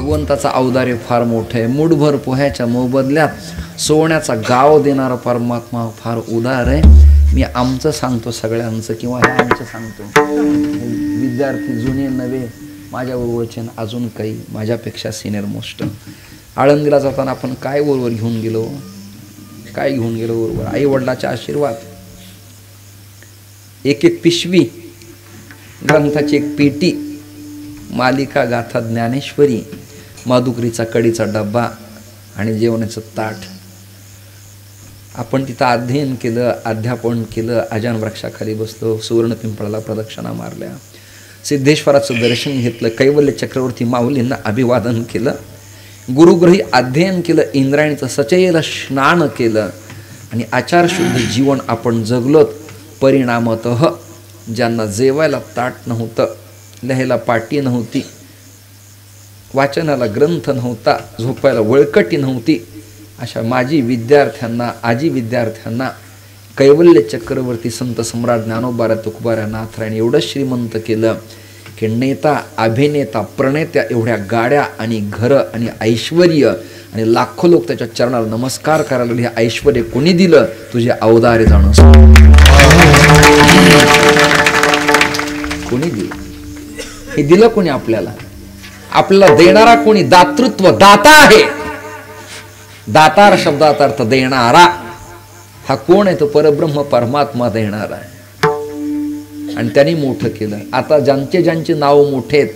भगवंताचा औदार्य फार मोठं आहे. मुठभर पोह्याच्या मोबदल्यात सोन्याचा गाव देणारा परमात्मा फार उदार आहे. मी आमचं सांगतो सगळ्यांचं, किंवा हे आमचं सांगतो. विद्यार्थी जुने नवे माझ्याबरोबरचे, अजून काही माझ्यापेक्षा सिनियर मोस्ट. आळंदीला जाताना आपण काय बरोबर घेऊन गेलो? काय घेऊन गेलो बरोबर? आई वडिलाचे आशीर्वाद, एक एक पिशवी, ग्रंथाची एक पेटी, मालिका गाथा ज्ञानेश्वरी, माधुकरीचा कडीचा डब्बा आणि जेवणाचं ताट. आपण तिथं अध्ययन केलं, अध्यापन केलं, अजान वृक्षाखाली बसलो, सुवर्ण पिंपळाला प्रदक्षिणा मारल्या, सिद्धेश्वराचं दर्शन घेतलं, कैवल्य चक्रवर्ती माऊलींना अभिवादन केलं, गुरुग्रही अध्ययन केलं, इंद्रायणीचं सचैल स्नान केलं आणि आचारशुद्ध जीवन आपण जगलोत. परिणामतः ज्यांना जेवायला ताट नव्हतं, लिहायला पाटी नव्हती, वाचनाला ग्रंथ नव्हता, झोपायला वळकटी नव्हती, अशा माजी विद्यार्थ्यांना, आजी विद्यार्थ्यांना कैवल्य चक्रवर्ती संत सम्राट ज्ञानोबा तुकोबा नाथरायण एवढं श्रीमंत केलं की नेता, अभिनेता, प्रणेत्या एवढ्या गाड्या आणि घरं आणि ऐश्वर्य आणि लाखो लोक त्याच्या चरणाला नमस्कार करायला लागले. हे ऐश्वर्य कोणी दिलं? तुझे अवदारे जाणून कोणी दिलं? हे दिलं कोणी आपल्याला? आपल्याला देणारा कोणी? दातृत्व, दाता आहे. दातार शब्दाचा अर्थ देणारा. हा कोण आहे? तो परब्रह्म परमात्मा देणारा आहे. आणि त्यांनी मोठं केलं. आता ज्यांचे ज्यांचे नाव मोठे आहेत,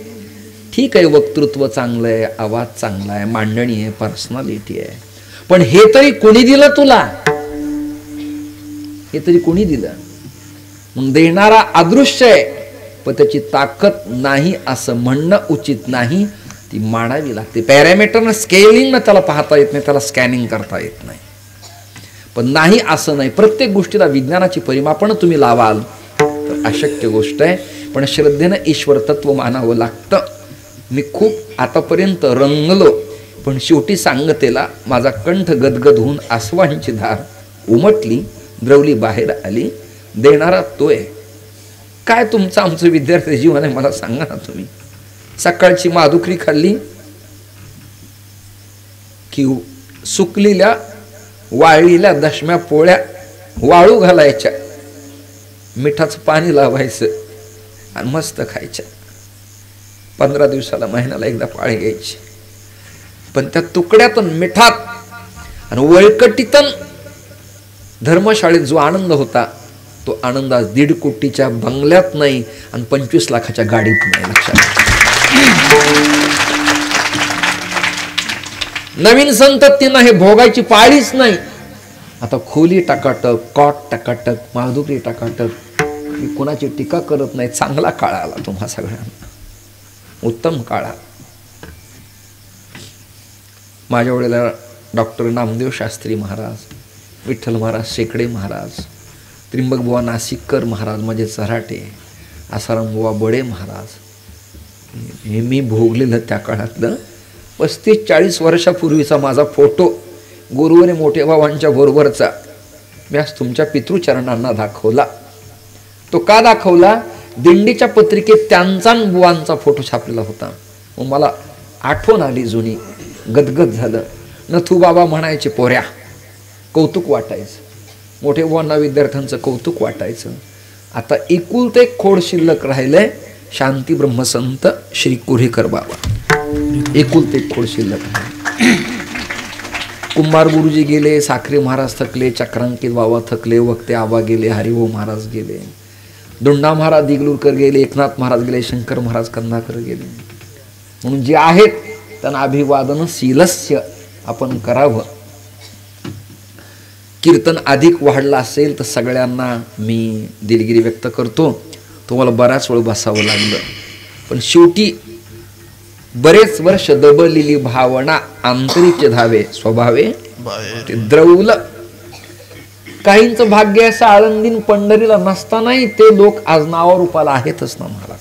ठीक आहे, वक्तृत्व चांगलं आहे, आवाज चांगला आहे, मांडणी आहे, पर्सनॅलिटी आहे, पण हे तरी कोणी दिलं तुला? हे तरी कोणी दिलं? मग देणारा अदृश्य आहे, पण त्याची ताकद नाही असं म्हणणं उचित नाही. ती मांडावी लागते. पॅरामीटरनं, स्केलिंगनं त्याला पाहता येत नाही, त्याला स्कॅनिंग करता येत नाही. पण नाही असं नाही. प्रत्येक गोष्टीला विज्ञानाची परिमापणं तुम्ही लावाल तर अशक्य गोष्ट आहे. पण श्रद्धेनं ईश्वर तत्व मानावं लागतं. मी खूप आतापर्यंत रंगलो, पण शेवटी सांगतेला माझा कंठ गदगद होऊन आसवांची धार उमटली, द्रवली बाहेर आली. देणारा तो आहे. काय तुमचं आमचं विद्यार्थी जीवन आहे मला सांगा ना तुम्ही. सकाळची माधुकरी खाल्ली की सुकलेल्या वाळलेल्या दशम्या पोळ्या वाळू घालायच्या, मिठाचं पाणी लावायचं आणि मस्त खायच्या. 15 दिवसाला, महिन्याला एकदा पाळी घ्यायची. पण त्या तुकड्यातून, मिठात आणि वळकटीतून धर्मशाळेत जो आनंद होता, तो आनंद आज 1.5 कोटीच्या बंगल्यात नाही आणि 25 लाखाच्या गाडीत नाही. लक्षात. नवीन संततीनं हे भोगायची पाळीच नाही. आता खोली टाकाटक, कॉट टाकाटक, माधुकरी टाकाटक. मी कोणाची टीका करत नाही. चांगला काळ आला तुम्हा सगळ्यांना, उत्तम काळ. माझ्या वेळेला डॉक्टर नामदेव शास्त्री महाराज, विठ्ठल महाराज शेकडे महाराज, त्रिंबक बुवा नाशिककर महाराज माझे चऱ्हाटे, आसाराम बुवा बडे महाराज, हे मी भोगलेलं त्या काळातलं 35-40 वर्षापूर्वीचा माझा फोटो गुरुवरे मोठे भावांच्या बरोबरचा मी आज तुमच्या पितृचरणांना दाखवला. तो का दाखवला? दिंडीच्या पत्रिकेत त्यांचा बुवांचा फोटो छापलेला होता. मग मला आठवण आली जुनी, गदगद झालं. नथू बाबा म्हणायचे पोऱ्या, कौतुक वाटायचं. मोठे बुवांना विद्यार्थ्यांचं कौतुक वाटायचं. आता एकुलते एक खोड शिल्लक राहिलंय, शांती ब्रह्मसंत श्री कुऱ्हेकर बाबा. एकुलते एक खोड शिल्लक. कुंभार गुरुजी गेले, साखरे महाराज थकले, चक्रांकित बाबा थकले, वक्ते आबा गेले, हरिभाऊ महाराज गेले, दोंडा महाराज दिगलूरकर गेले, एकनाथ महाराज गेले, शंकर महाराज कंदाकर गेले. म्हणून जे आहेत त्यांना अभिवादन शीलस्य आपण करावं. कीर्तन अधिक वाढलं असेल तर सगळ्यांना मी दिलगिरी व्यक्त करतो. तुम्हाला बराच वेळ बसावं लागलं, पण शेवटी बरेच वर्ष दबलेली भावना आंतरिक धावे स्वभावे ते द्रवलं. काहींचं भाग्य असं आळंदीन पंढरीला नसतानाही ते लोक आज नावारूपाला आहेतच ना महाराज.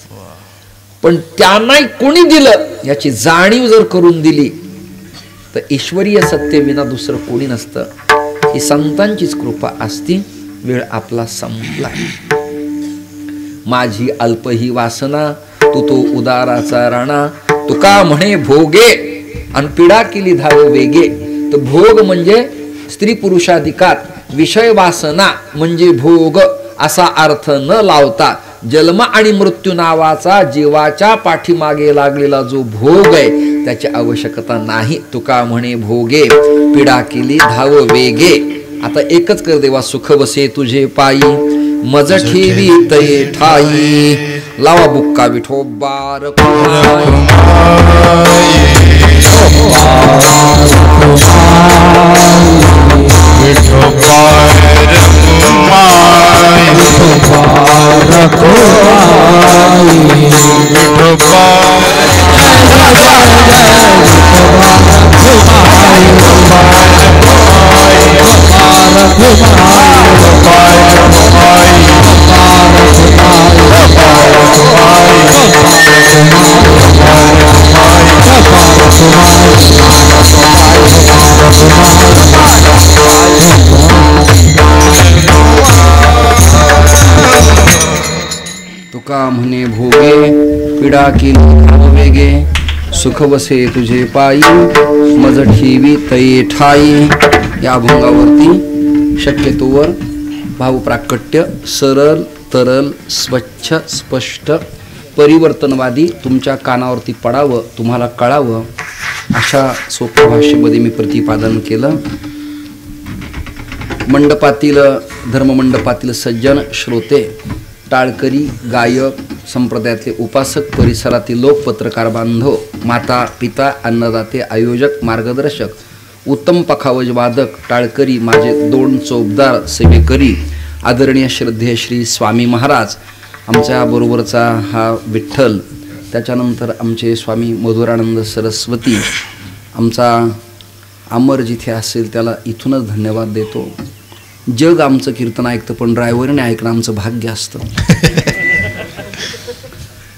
पण त्यांनाही कोणी दिलं याची जाणीव जर करून दिली तर ईश्वरीय सत्तेविना दुसरं कोणी नसतं. ही संतांचीच कृपा असती. वेळ आपला संपला. माझी अल्प ही वासना, तू तो उदाराचा राणा, तुका म्हणे भोगे आणि पीडा केली धाव वेगे. तर भोग म्हणजे स्त्री पुरुषाधिकार, विषय वासना म्हणजे भोग असा अर्थ न लावता जन्म आणि मृत्यू नावाचा जीवाच्या पाठीमागे लागलेला जो भोग आहे त्याची आवश्यकता नाही. तुका म्हणे भोगे पीडा केली धाव वेगे. आता एकच कर देवा, सुख बसे तुझे पायी मज ठेवी तये ठाई. लावा बुक्का विठोबार तुका म्हणे भोगे पीडा केली वेगे. सुख बसे तुझे पायी मज ठेवी तये ठाई. या अभंगावरती शक्यतोवर भावप्राकट्य सरळ तरल स्वच्छ स्पष्ट परिवर्तनवादी तुमच्या कानावरती पडावं, तुम्हाला कळावं अशा सोप्या भाषेमध्ये मी प्रतिपादन केलं. मंडपातील धर्ममंडपातील सज्जन श्रोते, टाळकरी, गायक, संप्रदायातले उपासक, परिसरातील लोक, पत्रकार बांधव, माता पिता, अन्नदाते, आयोजक, मार्गदर्शक, उत्तम पखावज वादक, टाळकरी, माझे दोन चोपदार सेवेकरी, आदरणीय श्रद्धेय श्री स्वामी महाराज, आमच्या बरोबरचा हा विठ्ठल, त्याच्यानंतर आमचे स्वामी मधुरानंद सरस्वती, आमचा अमर जिथे असेल त्याला इथूनच धन्यवाद देतो. जग आमचं कीर्तन ऐकतं पण ड्रायव्हरने ऐकणं आमचं भाग्य असतं.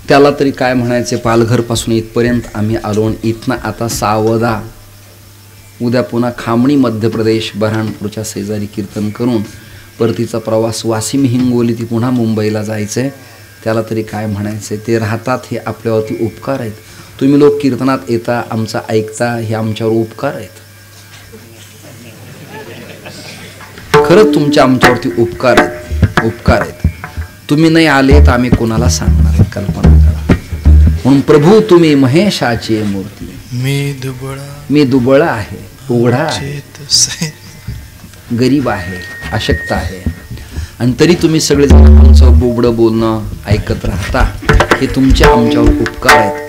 त्याला तरी काय म्हणायचे, पालघरपासून इथपर्यंत आम्ही आलो. इथनं आता सावदा, उद्या पुन्हा खामणी मध्य प्रदेश बऱ्हाणपूरच्या शेजारी कीर्तन करून परतीचा प्रवास वाशिम हिंगोली ती पुन्हा मुंबईला जायचं आहे. त्याला तरी काय म्हणायचं, ते राहतात हे आपल्यावरती उपकार आहेत. तुम्ही लोक कीर्तनात येता, आमचा ऐकता, हे आमच्यावर उपकार आहेत. खरंच तुमच्या आमच्यावरती उपकार आहेत. तुम्ही नाही आले तर आम्ही कोणाला सांगणार, कल्पना करा. म्हणून प्रभू तुम्ही महेशाची मूर्ती, मी दुबळा आहे, उघडा आहे, गरीब आहे, अशक्त आहे, आणि तरी तुम्ही सगळे आमचं बोबडं बोलणं ऐकत राहता. हे तुमचे आमच्यावर उपकार आहेत.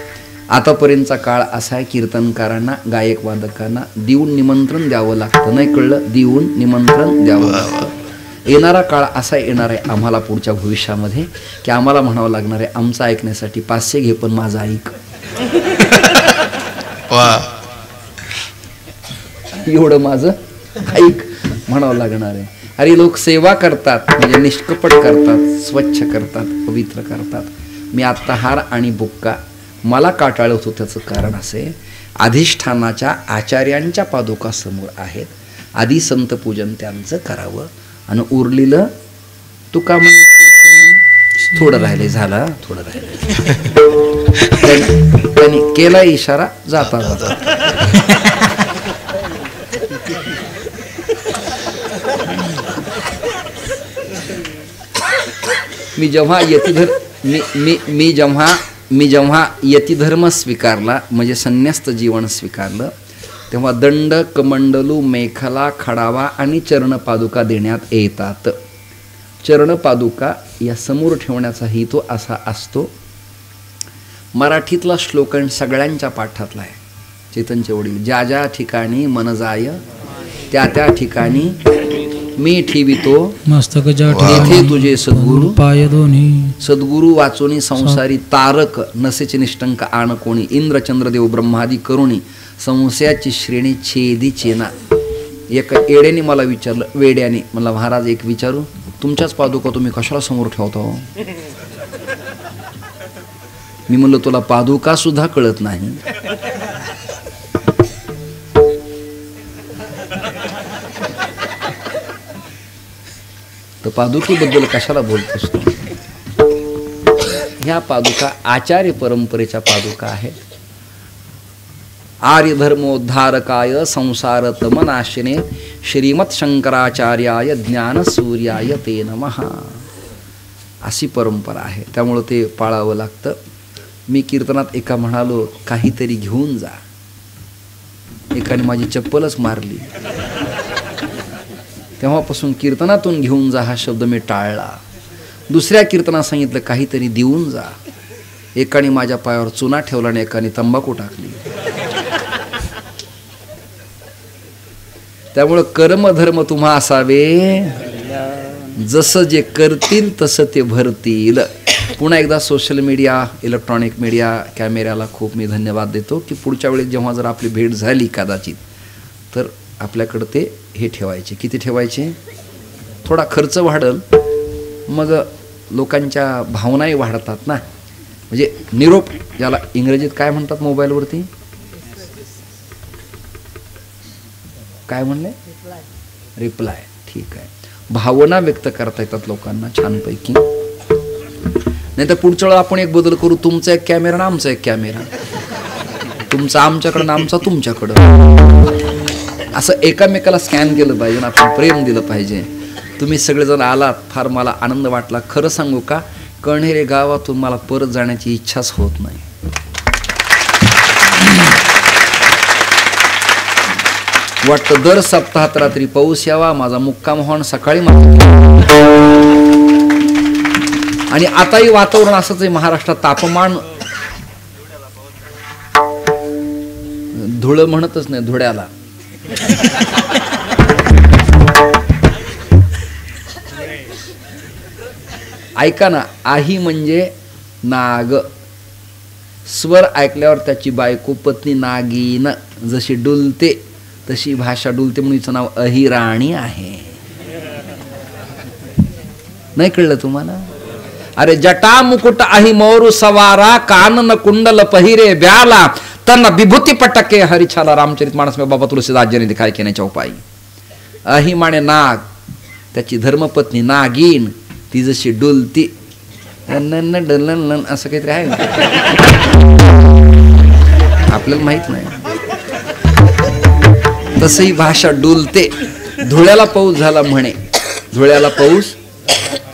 आतापर्यंतचा काळ असा आहे, कीर्तनकारांना, गायक वादकांना देऊन निमंत्रण द्यावं लागतं. नाही कळलं, देऊन निमंत्रण द्यावं लागतं. येणारा काळ असा येणार आहे आम्हाला पुढच्या भविष्यामध्ये की आम्हाला म्हणावं लागणार आहे, आमचं ऐकण्यासाठी 500 घे पण माझं ऐक. एवढं माझं ऐक म्हणावं लागणार आहे. अरे लोक सेवा करतात म्हणजे निष्कपट करतात, स्वच्छ करतात, पवित्र करतात. मी आत्ता हार आणि बुक्का मला काटाळत होतं. त्याचं कारण असे, अधिष्ठानाच्या आचार्यांच्या पादुका समोर आहेत, आधी संत पूजन त्यांचं करावं आणि उरलेलं तुका म्हणे थोडं राहिले, झाला थोडं राहिले. त्यांनी केला इशारा, जाता जाता. मी जेव्हा यतिधर्म स्वीकारला म्हणजे संन्यस्त जीवन स्वीकारलं, तेव्हा दंड, कमंडलू, मेखला, खडावा आणि चरणपादुका देण्यात येतात. चरणपादुका या समोर ठेवण्याचा हेतू असा असतो, मराठीतला श्लोक सगळ्यांच्या पाठातला आहे. चैतन्यचे वडील, ज्या ज्या ठिकाणी मन जाय त्या त्या ठिकाणी मी ठेवितो मस्तक तेथे तुझे सद्गुरु पाय दोन्ही. सद्गुरु वाचोनी संसारी तारक नसेचे निष्टंक आण कोणी. इंद्रचंद्रदेव ब्रह्मादी करुणी संशयाची श्रेणी छेदी चेना. एक येड्याने मला विचारलं, वेड्याने मला, महाराज एक विचारू, तुमच्याच पादुका तुम्ही कशाला समोर ठेवता हो? मी म्हणलं तुला पादुका सुद्धा कळत नाही. तर पादुकीबद्दल कशाला बोलतोस तू? ह्या पादुका आचार्य परंपरेच्या पादुका आहेत. आर्यधर्मोद्धारकाय संसारतमनाशिने श्रीमत शंकराचार्याय ज्ञानसूर्याय ते नमः. अशी परंपरा आहे, त्यामुळं ते पाळावं लागतं. मी कीर्तनात एका म्हणालो काहीतरी घेऊन जा, एकाने माझी चप्पलच मारली. तेव्हापासून कीर्तनातून घेऊन जा हा शब्द मी टाळला. दुसऱ्या कीर्तनात सांगितलं काहीतरी देऊन जा, एकाने माझ्या पायावर चुना ठेवला आणि एकाने तंबाखू टाकली. त्यामुळं कर्मधर्म तुम्हा असावे, जसं जे करतील तसं ते भरतील. पुन्हा एकदा सोशल मीडिया, इलेक्ट्रॉनिक मीडिया, कॅमेऱ्याला खूप मी धन्यवाद देतो की पुढच्या वेळेस जेव्हा जर आपली भेट झाली कदाचित तर आपल्याकडं ते हे ठेवायचे. किती ठेवायचे? थोडा खर्च वाढल, मग लोकांच्या भावनाही वाढतात ना. म्हणजे निरोप, ज्याला इंग्रजीत काय म्हणतात मोबाईलवरती, काय म्हणले? रिप्लाय. ठीक आहे, भावना व्यक्त करता येतात लोकांना छानपैकी. नाही तर पुढच्या वेळेला आपण एक बदल करू, तुमचा एक कॅमेरा ना आमचा एक कॅमेरा, तुमचा आमच्याकडं ना आमचा तुमच्याकडं, असं एकामेकाला स्कॅन केलं पाहिजे ना. आपण प्रेम दिलं पाहिजे. तुम्ही सगळेजण आलात, फार मला आनंद वाटला. खरं सांगू का, कण्हेरे गावातून मला परत जाण्याची इच्छाच होत नाही. वाटतं दर सप्ताहात रात्री पाऊस यावा, माझा मुक्काम व्हावा, सकाळी आणि आताही वातावरण असंच आहे महाराष्ट्रात. तापमान धुळ म्हणतच नाही, धुळ्याला. ऐका ना, आही म्हणजे नाग. स्वर ऐकल्यावर त्याची बायको पत्नी नागीन जशी डुलते तशी भाषा डुलते, म्हणून हिचं नाव अहिराणी आहे. नाही कळलं तुम्हाला? अरे जटा मुकुट आही मोरू सवारा, कानन कुंडल पहिरे ब्याला, तन विभूती पटके हरिछाला. रामचरित मानस में बाबा तुलसीदासजीने दिखाई केण्याच्या उपायी. अही माने नाग, त्याची धर्मपत्नी नागिन, ती जशी डुलती डलन असं काहीतरी आहे, आपल्याला माहित नाही. तसही भाषा डुलते. धुळ्याला पाऊस झाला म्हणे, धुळ्याला पाऊस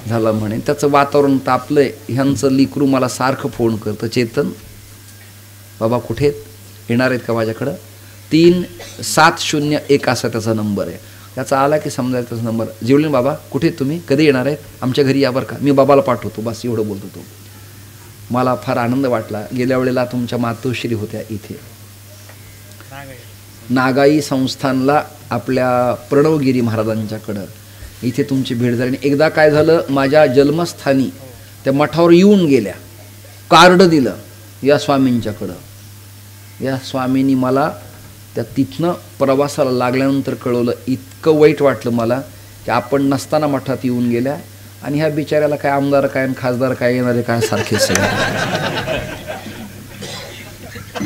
झाला म्हणे. त्याचं वातावरण तापलंय. ह्यांचं लिकरू मला सारखं फोन करतं, चेतन बाबा कुठे येणार आहेत का माझ्याकडं? 3701 असा त्याचा नंबर आहे. त्याचा आला की समजायचा त्याचा नंबर. जेवले बाबा कुठे तुम्ही, कधी येणार आहेत? आमच्या घरी या बरं का, मी बाबाला पाठवतो. बस एवढं बोलतो तो. मला फार आनंद वाटला. गेल्या वेळेला तुमच्या मातोश्री होत्या इथे नागाई संस्थानला, आपल्या प्रणवगिरी महाराजांच्याकडं. इथे तुमची भेट झाली. एकदा काय झालं, माझ्या जन्मस्थानी त्या मठावर येऊन गेल्या, कार्ड दिलं या स्वामींच्याकडं. या स्वामींनी मला त्या तिथनं प्रवासाला लागल्यानंतर कळवलं. इतकं वाईट वाटलं मला की आपण नसताना मठात येऊन गेल्या आणि ह्या बिचाऱ्याला काय आमदार काय खासदार काय येणारे काय सारखे सगळे.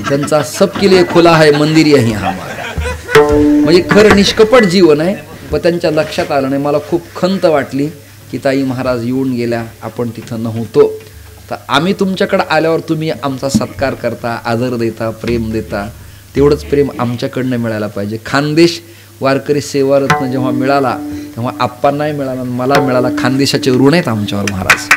त्यांचा सबके लिए खुला है मंदिर यही हमारा. म्हणजे खरं निष्कपट जीवन आहे. पण त्यांच्या लक्षात आलं नाही. मला खूप खंत वाटली की ताई महाराज येऊन गेल्या, आपण तिथं नव्हतो. तर आम्ही तुमच्याकडे आल्यावर तुम्ही आमचा सत्कार करता, आदर देता, प्रेम देता. तेवढंच प्रेम आमच्याकडनं मिळायला पाहिजे. खानदेश वारकरी सेवारत्न जेव्हा मिळाला तेव्हा आप्पांनाही मिळाला, मला मिळाला. खानदेशाचे ऋण आहेत आमच्यावर महाराज.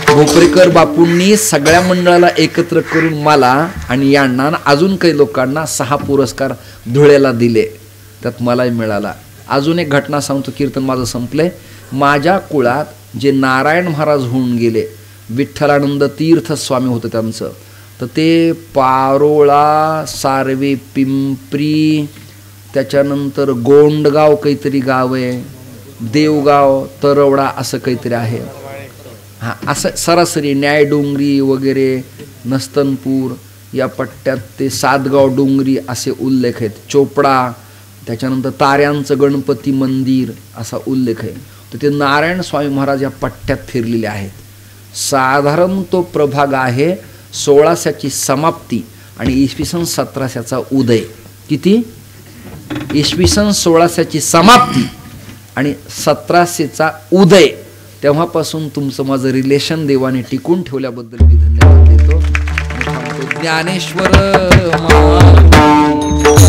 भोपरेकर बापूंनी सगळ्या मंडळाला एकत्र करून मला आणि यांना अजून काही लोकांना 6 पुरस्कार धुळ्याला दिले, त्यात मलाही मिळाला. अजून एक घटना सांगतो, कीर्तन माझं संपलंय. माझ्या कुळात जे नारायण महाराज होऊन गेले, विठ्ठलानंद तीर्थ स्वामी होतं त्यांचं, तर ते पारोळा, सारवे, पिंपरी, त्याच्यानंतर गोंडगाव काहीतरी गाव आहे, देवगाव, तरवडा असं काहीतरी आहे. हां, असं सरासरी न्यायडोंगरी वगैरे, नस्तनपूर या पट्ट्यात ते सातगाव डोंगरी असे उल्लेख आहेत. चोपडा, त्याच्यानंतर ताऱ्यांचं गणपती मंदिर असा उल्लेख आहे. तर ते नारायण स्वामी महाराज या पट्ट्यात फिरलेले आहेत. साधारण तो प्रभाग आहे 1600ची समाप्ती आणि इसवी सन 1700चा उदय. किती? इसवी सन 1600ची समाप्ती आणि 1700चा उदय. तेव्हापासून तुमचं माझं रिलेशन देवाने टिकून ठेवल्याबद्दल मी धन्यवाद देतो. ज्ञानेश्वर माऊली